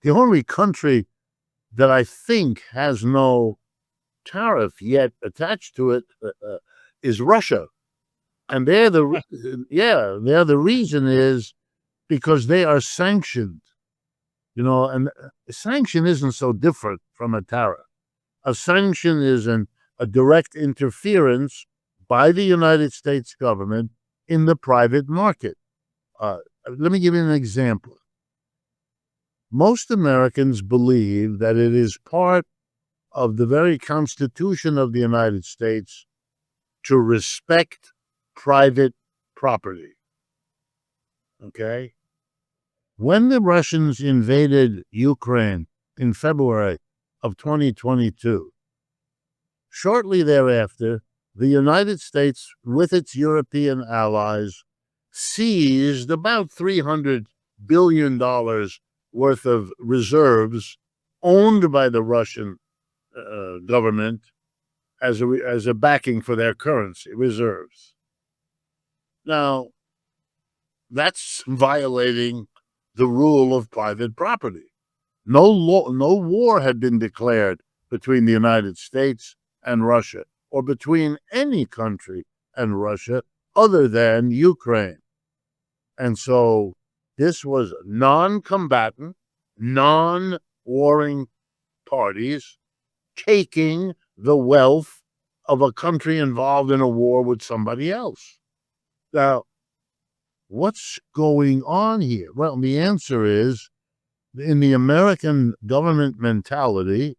The only country that I think has no tariff yet attached to it is Russia. And they're the reason is because they are sanctioned, and a sanction isn't so different from a tariff. A sanction is a direct interference by the United States government in the private market. Let me give you an example. Most Americans believe that it is part of the very Constitution of the United States to respect private property. Okay? When the Russians invaded Ukraine in February of 2022, shortly thereafter, the United States, with its European allies, seized about $300 billion worth of reserves owned by the Russian government as a backing for their currency reserves. Now, that's violating the rule of private property. No war had been declared between the United States and Russia, or between any country and Russia other than Ukraine. And so this was non-combatant, non-warring parties taking the wealth of a country involved in a war with somebody else. Now, what's going on here? Well, the answer is, in the American government mentality,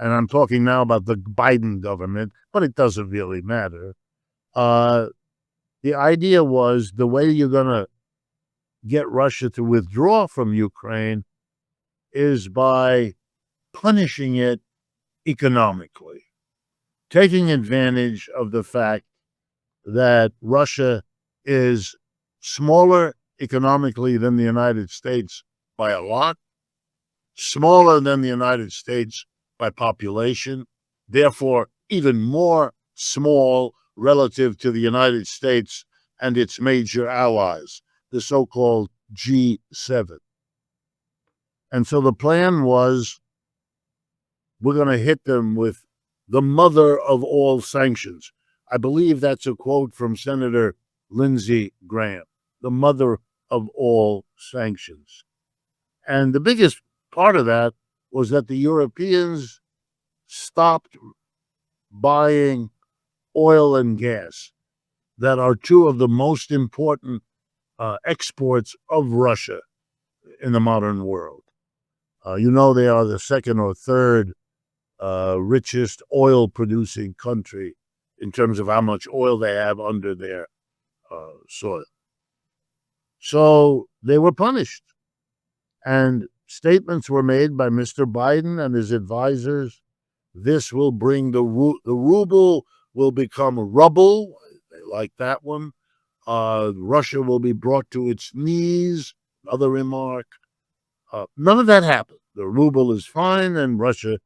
and I'm talking now about the Biden government, but it doesn't really matter. The idea was the way you're going to get Russia to withdraw from Ukraine is by punishing it economically, taking advantage of the fact that Russia is smaller economically than the United States by a lot, smaller than the United States by population, therefore even more small relative to the United States and its major allies, the so-called G7. And so the plan was, we're going to hit them with the mother of all sanctions. I believe that's a quote from Senator Lindsey Graham, the mother of all sanctions. And the biggest part of that was that the Europeans stopped buying oil and gas that are two of the most important exports of Russia in the modern world. They are the second or third richest oil-producing country in terms of how much oil they have under their soil. So they were punished. And statements were made by Mr. Biden and his advisors. This will bring the ruble will become rubble. They like that one. Russia will be brought to its knees. Another remark. None of that happened. The ruble is fine, and Russia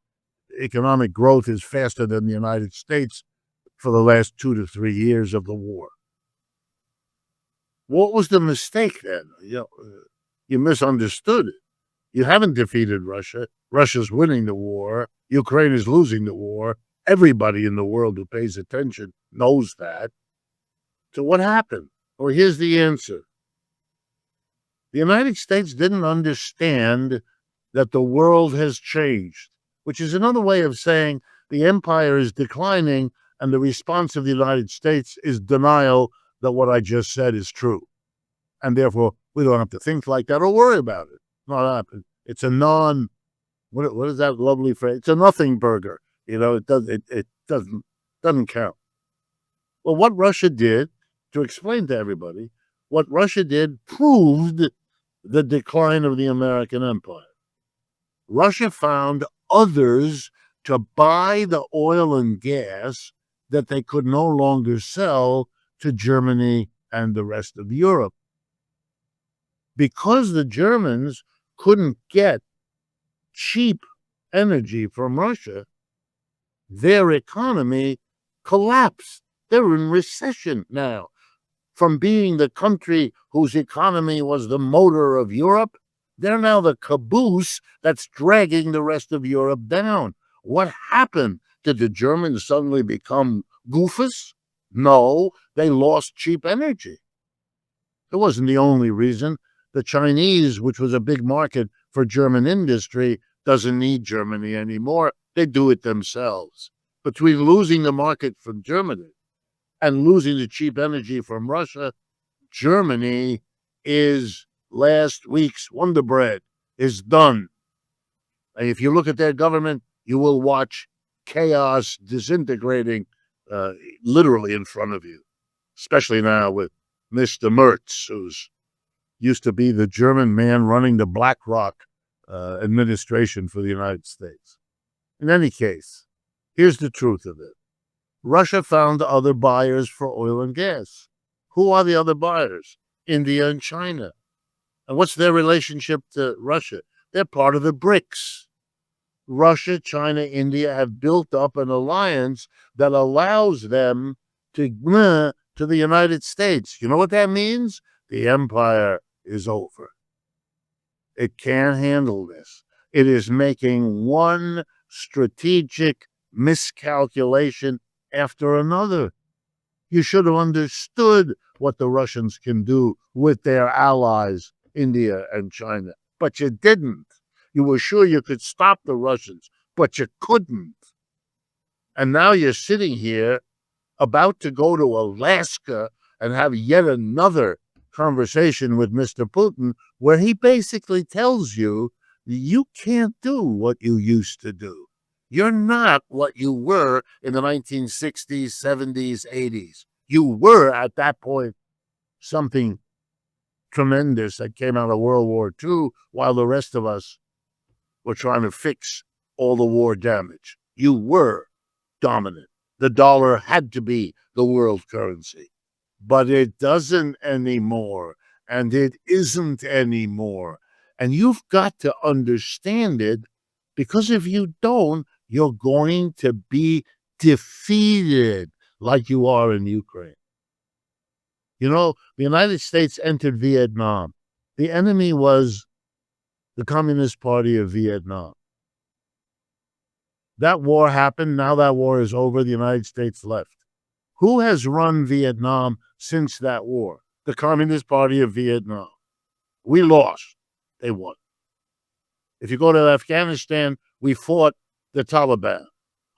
economic growth is faster than the United States for the last 2 to 3 years of the war. What was the mistake then? You misunderstood it. You haven't defeated Russia. Russia's winning the war. Ukraine is losing the war. Everybody in the world who pays attention knows that. So what happened? Well, here's the answer. The United States didn't understand that the world has changed, which is another way of saying the empire is declining, and the response of the United States is denial that what I just said is true. And therefore, we don't have to think like that or worry about it. Not happen. It's a what is that lovely phrase? It's a nothing burger. It doesn't count. Well, what Russia did, to explain to everybody, what Russia did proved the decline of the American empire. Russia found others to buy the oil and gas that they could no longer sell to Germany and the rest of Europe. Because the Germans couldn't get cheap energy from Russia, their economy collapsed. They're in recession now. From being the country whose economy was the motor of Europe, They're now the caboose that's dragging the rest of Europe down. What happened? Did the Germans suddenly become goofus? No, they lost cheap energy. It wasn't the only reason. The Chinese, which was a big market for German industry, doesn't need Germany anymore. They do it themselves. Between losing the market from Germany and losing the cheap energy from Russia, Germany is last week's Wonder Bread, is done. And if you look at their government, you will watch chaos disintegrating literally in front of you, especially now with Mr. Merz, who's used to be the German man running the BlackRock administration for the United States. In any case, here's the truth of it. Russia found other buyers for oil and gas. Who are the other buyers? India and China. And what's their relationship to Russia? They're part of the BRICS. Russia, China, India have built up an alliance that allows them to the United States. You know what that means? The empire is over. It can't handle this. It is making one strategic miscalculation after another. You should have understood what the Russians can do with their allies, India and China, but you didn't. You were sure you could stop the Russians, but you couldn't. And now you're sitting here about to go to Alaska and have yet another conversation with Mr. Putin, where he basically tells you you can't do what you used to do. You're not what you were in the 1960s, 70s, 80s. You were, at that point, something tremendous that came out of World War II, while the rest of us were trying to fix all the war damage. You were dominant. The dollar had to be the world currency. But it doesn't anymore, and it isn't anymore. And you've got to understand it, because if you don't, you're going to be defeated like you are in Ukraine. You know, the United States entered Vietnam. The enemy was the Communist Party of Vietnam. That war happened. Now that war is over. The United States left. Who has run Vietnam since that war? The Communist Party of Vietnam. We lost. They won. If you go to Afghanistan, we fought the Taliban.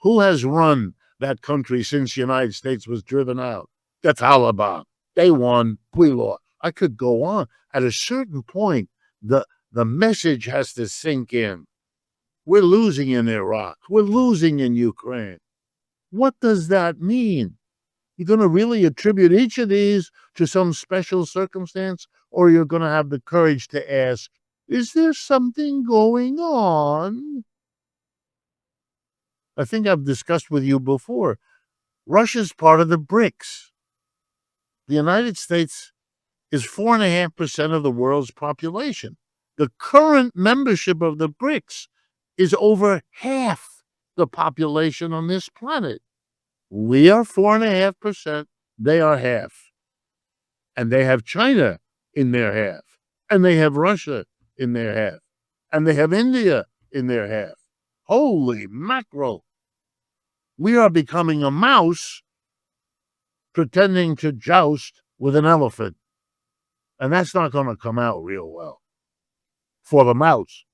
Who has run that country since the United States was driven out? The Taliban. They won. We lost. I could go on. At a certain point, the message has to sink in. We're losing in Iraq. We're losing in Ukraine. What does that mean? You're going to really attribute each of these to some special circumstance, or you're going to have the courage to ask, is there something going on? I think I've discussed with you before. Russia's part of the BRICS. The United States is 4.5% of the world's population. The current membership of the BRICS is over half the population on this planet. We are 4.5%, they are half. And they have China in their half. And they have Russia in their half. And they have India in their half. Holy mackerel. We are becoming a mouse pretending to joust with an elephant. And that's not going to come out real well for the mouse.